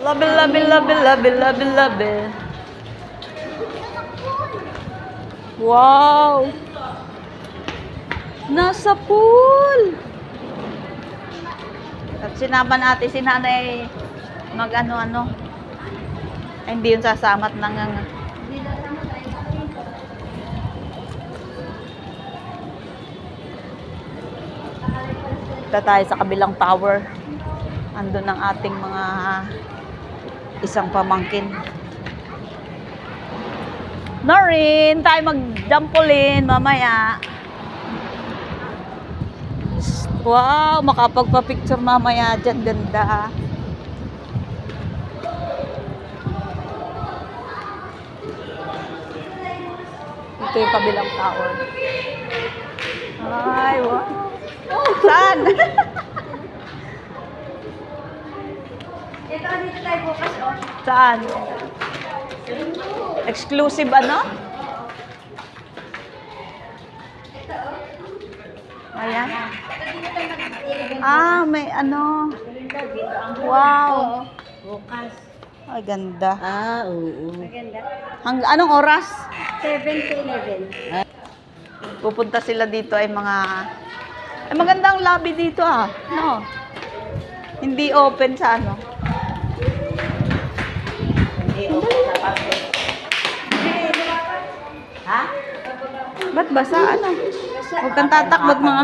Labi, labi, labi, labi, labi, labi. Wow! Nasa pool! At sinama natin si nanay mag-ano-ano. Ay, hindi yun sasamat ng Ito tayo sa kabilang tower. Andun ang ating mga isang pamangkin. Noreen, tayo mag-jampolin mamaya. Wow, makapagpa-picture mamaya dyan. Ganda. Ito yung kabilang tower. Ay, wow. Saan? Ito, dito tayo bukas, oh. Saan? Exclusive ano? Ayan. Ah, may ano. Wow. Bukas. Ay, ganda. Oo. Maganda. Anong oras? 7 to 11. Pupunta sila dito ay mga... Ay, magandang lobby dito ah. No? Hindi open sa ano. Hindi, okay. Ha? Ba't basa ano? Huwag kang tatakbot mga...